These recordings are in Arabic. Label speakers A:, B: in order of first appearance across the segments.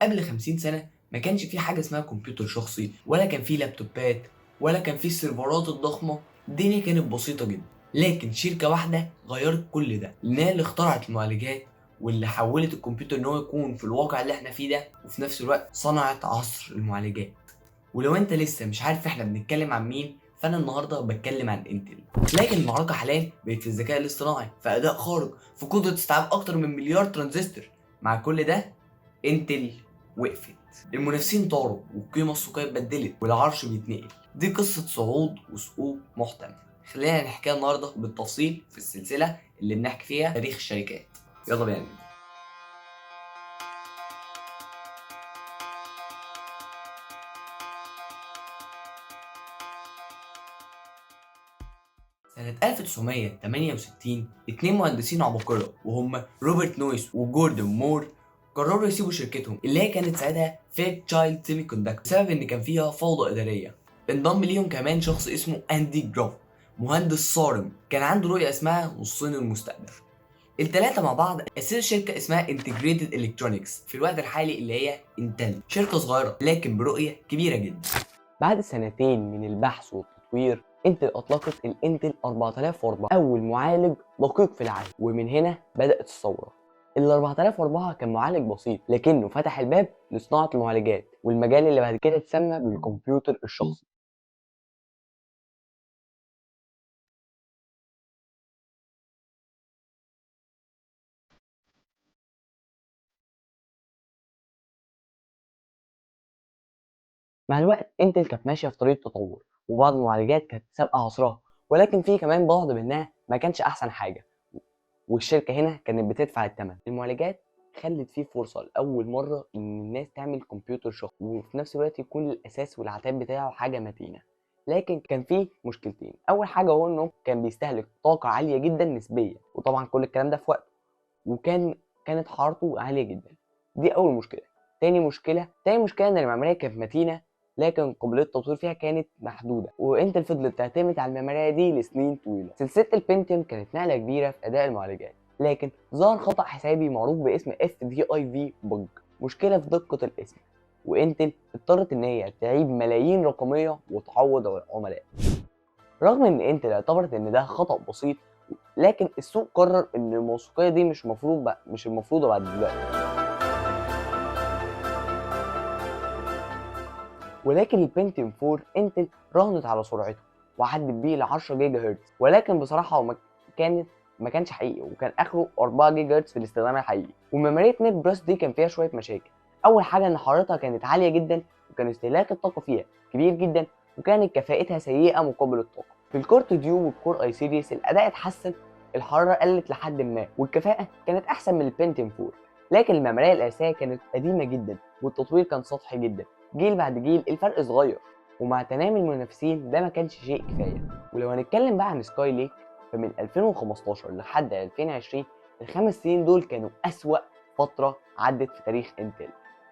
A: قبل 50 سنة ما كانش في حاجة اسمها كمبيوتر شخصي، ولا كان في لابتوبات، ولا كان في السيرفرات الضخمة. الدنيا كانت بسيطة جدا، لكن شركة واحدة غيرت كل ده، لأن هي اللي اخترعت المعالجات واللي حولت الكمبيوتر إن هو يكون في الواقع اللي احنا فيه ده، وفي نفس الوقت صنعت عصر المعالجات. ولو انت لسه مش عارف احنا بنتكلم عن مين، فانا النهارده بتكلم عن انتل. لكن المعركه حاليا بقت في الذكاء الاصطناعي، في اداء خارق، في قدره استيعاب اكتر من مليار ترانزستور. مع كل ده انتل وقفت. المنافسين طاروا والقيمه السوقيه اتبدلت والعرش بيتنقل. دي قصه صعود وسقوط محتمل. خلينا نحكيها النهارده بالتفصيل في السلسله اللي بنحكي فيها تاريخ الشركات. يلا بينا نبدأ. سنة 1968 اتنين مهندسين عباقرة وهم روبرت نويس وجوردن مور قرروا يسيبوا شركتهم اللي هي كانت ساعتها فير تشايلد سيمي كوندكتور بسبب ان كان فيها فوضى ادارية. انضم ليهم كمان شخص اسمه اندي جراف، مهندس صارم كان عنده رؤية اسمها نصين المستقبل. التلاتة مع بعض أسسوا شركة اسمها انتجريتد الكترونكس في الوقت الحالي اللي هي انتل، شركة صغيرة لكن برؤية كبيرة جدا. بعد سنتين من البحث والتطوير، انتل اطلقت الانتل 4004 اول معالج دقيق في العالم، ومن هنا بدات الثوره. ال 4004 كان معالج بسيط لكنه فتح الباب لصناعه المعالجات والمجال اللي بعد كده اتسمى بالكمبيوتر الشخصي. مع الوقت انتل كانت ماشيه في طريق تطور، وبعض المعالجات كانت سابقه عصرها، ولكن في كمان بعض منها ما كانش احسن حاجه، والشركة هنا كانت بتدفع الثمن. المعالجات خلت فيه فرصة لأول مرة إن الناس تعمل كمبيوتر شخصي، وفي نفس الوقت يكون الأساس والعتاد بتاعه حاجة متينة. لكن كان فيه مشكلتين. أول حاجة هو إنه كان بيستهلك طاقة عالية جدا نسبيا، وطبعا كل الكلام ده في وقته، كانت حرارته عالية جدا. دي أول مشكلة. تاني مشكلة إن المعمارية كانت متينة، لكن قابلية التطوير فيها كانت محدودة، وانتل فضلت تعتمد على المعمارية دي لسنين طويلة. سلسلة البنتيوم كانت نقلة كبيرة في أداء المعالجات، لكن ظهر خطأ حسابي معروف باسم FDIV بج، مشكلة في دقة الاسم، وانتل اضطرت ان هي تعيد ملايين رقمية وتعوض العملاء. رغم ان انتل اعتبرت ان ده خطأ بسيط، لكن السوق قرر ان الموثوقية دي مش المفروضة بعد دلوقتي. ولكن البنتيوم 4 انتل راهنت على سرعته وعدت بيه ل 10 جيجا هرتز، ولكن بصراحه هو ما كانش حقيقي، وكان اخره 4 جيجا هرتز في الاستخدام الحقيقي. وميموريه نت بلس دي كان فيها شويه مشاكل. اول حاجه ان حرارتها كانت عاليه جدا، وكان استهلاك الطاقه فيها كبير جدا، وكانت كفاءتها سيئه مقابل الطاقه. في الكورت ديو والكور اي سيريس الاداء اتحسن، الحراره قلت لحد ما، والكفاءه كانت احسن من البنتيوم 4، لكن الميموريه الاساسيه كانت قديمه جدا والتطوير كان سطحي جدا. جيل بعد جيل الفرق صغير، ومع تنامي المنافسين ده ما كانش شيء كفايه. ولو هنتكلم بقى عن سكاي ليك، فمن 2015 لحد 2020 الخمس سنين دول كانوا أسوأ فترة عدت في تاريخ انتل.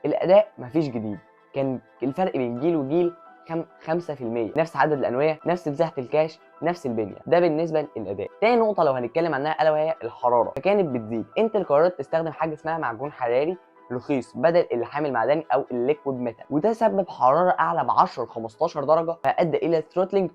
A: الأداء مفيش جديد، كان الفرق بين جيل وجيل 5%، نفس عدد الأنوية، نفس مساحة الكاش، نفس البنية. ده بالنسبة للأداء. تاني نقطة لو هنتكلم عنها ألا وهي الحرارة، فكانت بتزيد. انتل قررت تستخدم حاجة اسمها معجون حراري رخيص بدل اللحام المعدني او الليكويد ميتال، وده سبب حراره اعلى ب 10 ل 15 درجه، فادى الى ثروتلينج.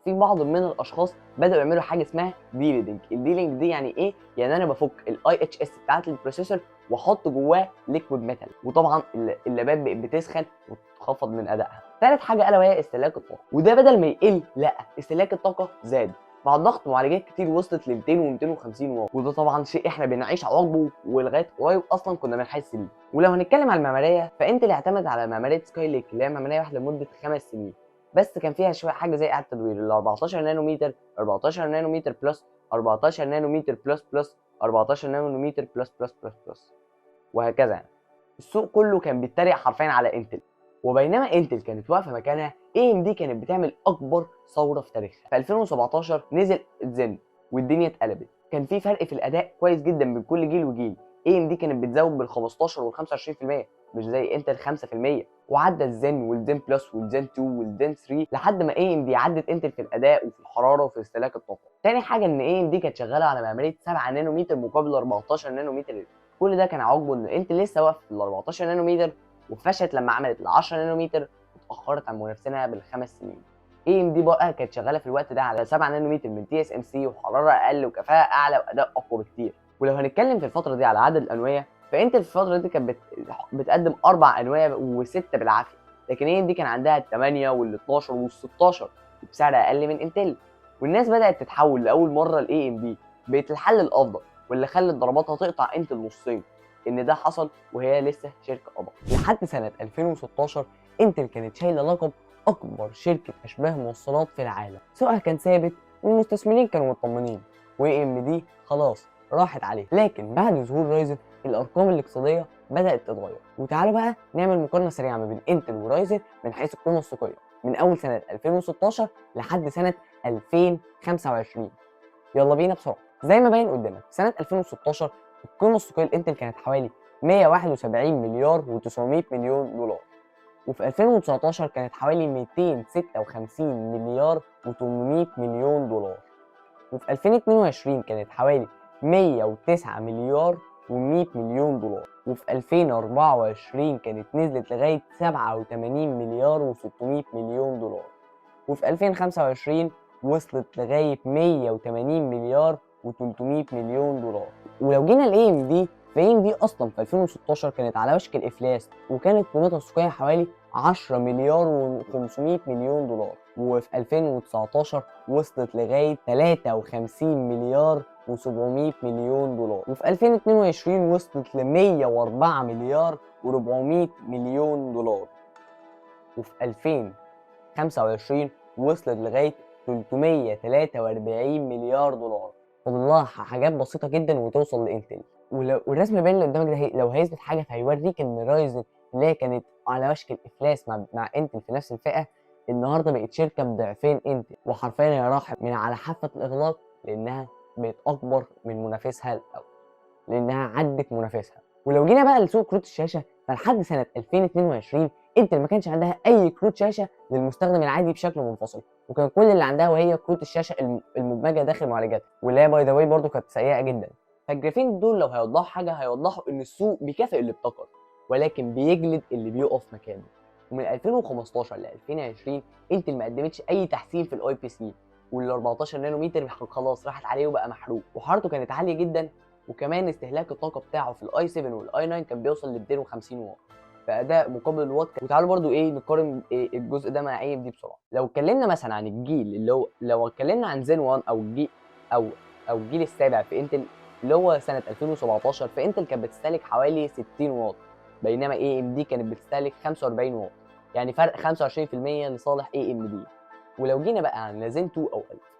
A: في بعض من الاشخاص بداوا يعملوا حاجه اسمها ديلينج. الديلينج دي يعني ايه؟ يعني انا بفك الاي اتش اس بتاعت البروسيسور واحط جواه ليكويد ميتال، وطبعا اللابات بقت بتسخن وتخفض من ادائها. ثالث حاجه الا وهي استهلاك الطاقه، وده بدل ما يقل لا استهلاك الطاقه زاد. مع ضغط معالجات كتير وصلت ل 200 و250 واط، وده طبعا شيء احنا بنعيش عواقبه ولغايه قريب اصلا كنا بنحس بيه. ولو هنتكلم على المعماريه، فانتل اعتمد على معماريه سكاي ليك اللي هي معماريه واحده لمده 5 سنين بس، كان فيها شويه حاجه زي اعاده تدوير ال 14 نانومتر، 14 نانومتر بلس، 14 نانومتر بلس بلس، 14 نانومتر بلس بلس بلس بلس، وهكذا يعني. السوق كله كان بيتريق حرفيا على انتل، وبينما انتل كانت واقفه مكانها، اي ام دي كانت بتعمل اكبر ثوره في تاريخها. في 2017 نزل الزن والدنيا اتقلبت. كان في فرق في الاداء كويس جدا بين كل جيل وجيل. اي ام دي كانت بتزود بال 15 وال 25%، مش زي انتل 5%. وعدى الزن والزن بلس والزن 2 والزن 3 لحد ما اي ام دي عدت انتل في الاداء وفي الحراره وفي استهلاك الطاقه. تاني حاجه ان اي ام دي كانت شغاله على معماريه 7 نانومتر مقابل 14 نانومتر كل ده كان عواقبه ان انتل لسه واقفه في ال 14 نانومتر، وفشلت لما عملت ال 10 نانومتر واتاخرت عن منافسينها بالخمس سنين. اي ام دي بقى كانت شغاله في الوقت ده على 7 نانومتر من تي اس ام سي، وحراره اقل وكفاءه اعلى واداء اقوى بكتير. ولو هنتكلم في الفتره دي على عدد الانويه، فانتل في الفتره دي كانت بتقدم 4 انويه و6 بالعافيه، لكن اي ام دي كان عندها ال 8 وال 12 وال 16 وبسعر اقل من انتل. والناس بدات تتحول لاول مره لاي ام دي، بقت الحل الافضل واللي خلت ضرباتها تقطع انتل نصين. ان ده حصل وهي لسه شركه ابيض. لحد سنه 2016 انتل كانت شايله لقب اكبر شركه اشباه موصلات في العالم. سوقها كان ثابت والمستثمرين كانوا مطمنين، واي ام دي خلاص راحت عليه. لكن بعد ظهور رايزن الارقام الاقتصاديه بدات تتغير. وتعالوا بقى نعمل مقارنه سريعه ما بين انتل ورايزن من حيث القيمه السوقيه من اول سنه 2016 لحد سنه 2025. يلا بينا بسرعه. زي ما باين قدامك في سنه 2016 القيمه السوقيه لانتل كانت حوالي 171 مليار و900 مليون دولار، وفي 2019 كانت حوالي 256 مليار و800 مليون دولار، وفي 2022 كانت حوالي 109 مليار و100 مليون دولار، وفي 2024 كانت نزلت لغاية 87 مليار و600 مليون دولار، وفي 2025 وصلت لغاية 180 مليار و300 مليون دولار. ولو جينا ل AMD، فAMD أصلا في 2016 كانت على وشك الإفلاس، وكانت قيمتها السوقية حوالي 10 مليار و500 مليون دولار، وفي 2019 وصلت لغاية 53 مليار و700 مليون دولار، وفي 2022 وصلت ل 104 مليار و400 مليون دولار، وفي 2025 وصلت لغاية 343 مليار دولار. فاضل لها حاجات بسيطة جدا وتوصل لانتل. والرسم باين اللي قدامك ده لو هيثبت حاجة فهيوريك ان رايزن اللي هي كانت على وشك الافلاس مع انتل في نفس الفئة، النهارده بقت شركة بضعفين انتل، وحرفيا هي راحت من على حافة الاغلاق لانها بقت اكبر من منافسها الاول، لانها عدت منافسها. ولو جينا بقى لسوق كروت الشاشة، فلحد سنة 2022 انتل ما كانش عندها اي كروت شاشه للمستخدم العادي بشكل منفصل، وكان كل اللي عندها وهي كروت الشاشه المدمجه داخل معالجاتها، واللي هي باي ذا واي برضه كانت سيئه جدا. فالجرافين دول لو هيوضحوا حاجه هيوضحوا ان السوق بيكافئ اللي ابتكر ولكن بيجلد اللي بيقف مكانه. ومن 2015 ل 2020 انتل ما قدمتش اي تحسين في الاي بي سي، وال 14 نانومتر خلاص راحت عليه وبقى محروق، وحرارته كانت عاليه جدا، وكمان استهلاك الطاقه بتاعه في الاي 7 والاي 9 كان بيوصل ل 250 واط فاداء مقابل الوات. وتعالوا برضو نقارن الجزء ده مع اي ام دي بسرعه. لو اتكلمنا مثلا عن الجيل اللي هو لو اتكلمنا عن زين 1 او الجيل او الجيل السابع في انتل اللي هو سنه 2017، فانتل كانت بتستهلك حوالي 60 واط بينما اي ام دي كانت بتستهلك 45 واط، يعني فرق 25% لصالح اي ام دي. ولو جينا بقى عن زين 2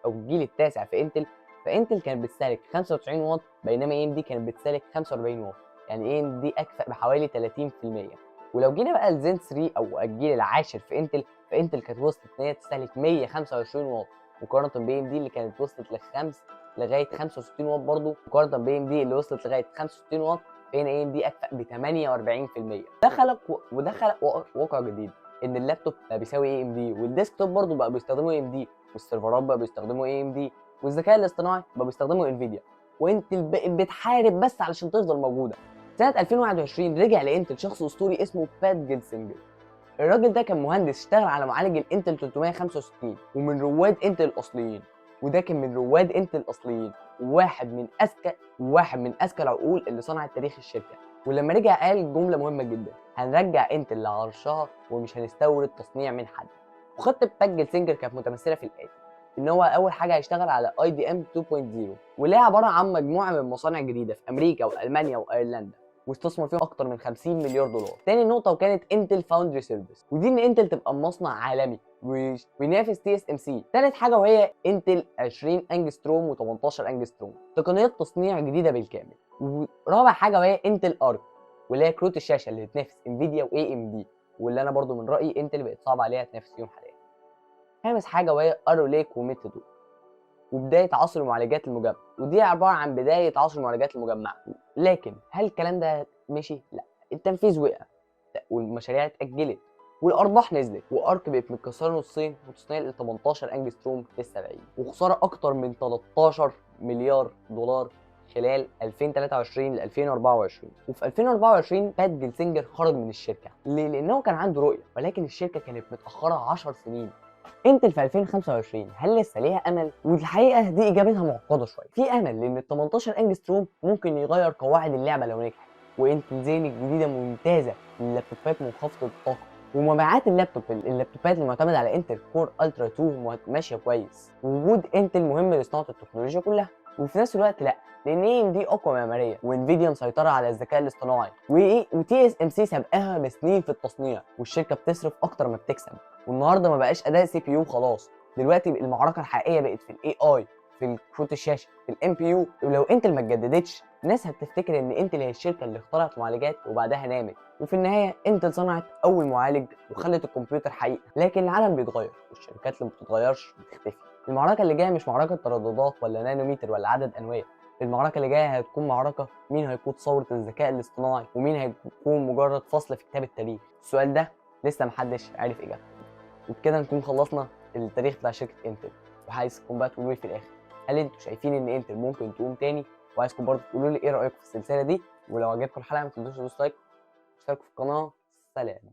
A: او الجيل التاسع في انتل، فانتل كانت بتستهلك 95 واط بينما اي ام دي كانت بتستهلك 45 واط، يعني اي ام دي اكفأ بحوالي 30%. ولو جينا بقى لزين 3 او الجيل العاشر في انتل، فانتل كانت وصلت ان هي تستهلك 125 واط مقارنه باي ام دي اللي كانت وصلت لغايه 65 واط برضه، مقارنه باي ام دي اللي وصلت لغايه 65 واط، فين اي ام دي اكفأ ب 48%. وده خلق واقع جديد ان اللابتوب بقى بيساوي اي ام دي، والديسكتوب برضه بقى بيستخدموا اي ام دي، والسيرفرات بقى بيستخدموا اي ام دي، والذكاء الاصطناعي بقى بيستخدموا انفيديا، وانتل بقت بتحارب بس علشان تفضل موجوده. سنة 2021 رجع لانتل شخص اسطوري اسمه بات جيلسنجر. الراجل ده كان مهندس اشتغل على معالج الانتل 365 ومن رواد انتل الاصليين، وده كان من رواد انتل الاصليين وواحد من اذكى العقول اللي صنعت تاريخ الشركه. ولما رجع قال جمله مهمه جدا: هنرجع انتل لعرشها ومش هنستورد تصنيع من حد. وخطه بات جيلسنجر كانت متمثله في الاتي: ان هو اول حاجه هيشتغل على اي دي ام 2.0 واللي هي عباره عن مجموعه من مصانع جديده في امريكا والمانيا وايرلندا، واستثمر فيهم اكتر من 50 مليار دولار. تاني نقطه وكانت انتل فاوندري سيرفيس، ودي ان انتل تبقى مصنع عالمي وينافس تي اس ام سي. تالت حاجه وهي انتل 20 انجستروم و18 انجستروم، تقنيات تصنيع جديده بالكامل. ورابع حاجه وهي انتل ارك واللي هي كروت الشاشه اللي بتنافس انفيديا واي ام دي، واللي انا برضو من رايي انتل بقت صعب عليها تنافس فيهم حاليا. خامس حاجه وهي ارو ليك وميثودو وبدايه عصر المعالجات المجمعه، ودي عباره عن بدايه عصر المعالجات المجمعه. لكن هل الكلام ده مشي؟ لا، التنفيذ وقع والمشاريع اتاجلت والارباح نزلت، وارك بقت متكسره نصين وتصنيع ل 18 انجستروم لل 70، وخساره اكتر من 13 مليار دولار خلال 2023 ل 2024. وفي 2024 بات جيلسينجر خرج من الشركه. ليه؟ لانه كان عنده رؤيه، ولكن الشركه كانت متاخره 10 سنين. انتل في 2025 هل لسه ليها امل؟ والحقيقه دي اجابتها معقده شويه. في امل لان ال 18 انجستروم ممكن يغير قواعد اللعبه لو نجح. وانتل زين الجديده ممتازه لللابتوبات منخفضه الطاقه. ومبيعات اللابتوبات المعتمده على انتل كور الترا 2 ماشيه كويس. وجود انتل مهم لصناعه التكنولوجيا كلها. وفي نفس الوقت لا، لان اي ام دي اقوى معماريه، وانفيديا مسيطره على الذكاء الاصطناعي، وتي اس ام سي سابقاها بسنين في التصنيع، والشركه بتصرف اكتر ما بتكسب. والنهارده ما بقاش اداء سي بي يو خلاص، دلوقتي المعركه الحقيقيه بقت في الاي اي، في كروت الشاشه، في الام بي يو. ولو انتل ما اتجددتش، الناس هتفتكر ان انتل هي الشركه اللي اخترعت معالجات وبعدها نامت. وفي النهايه انتل صنعت اول معالج وخلت الكمبيوتر حقيقه. لكن العالم بيتغير، والشركات اللي ما بتتغيرش بتختفي. المعركه اللي جايه مش معركه ترددات ولا نانومتر ولا عدد انويه. المعركه اللي جايه هتكون معركه مين هيقود ثوره الذكاء الاصطناعي، ومين هيكون مجرد فصل في كتاب التاريخ. السؤال ده لسه محدش عارف اجابته. وبكده نكون خلصنا التاريخ بتاع شركه انتل. وعايزكم بقى تقولوا لي في الاخر، هل انتوا شايفين ان انتل ممكن تقوم تاني؟ وعايزكم برضه تقولوا لي ايه رايكم في السلسله دي. ولو عجبكم الحلقه ما تنسوش تدوسوا لايك واشتركوا في القناه. سلام.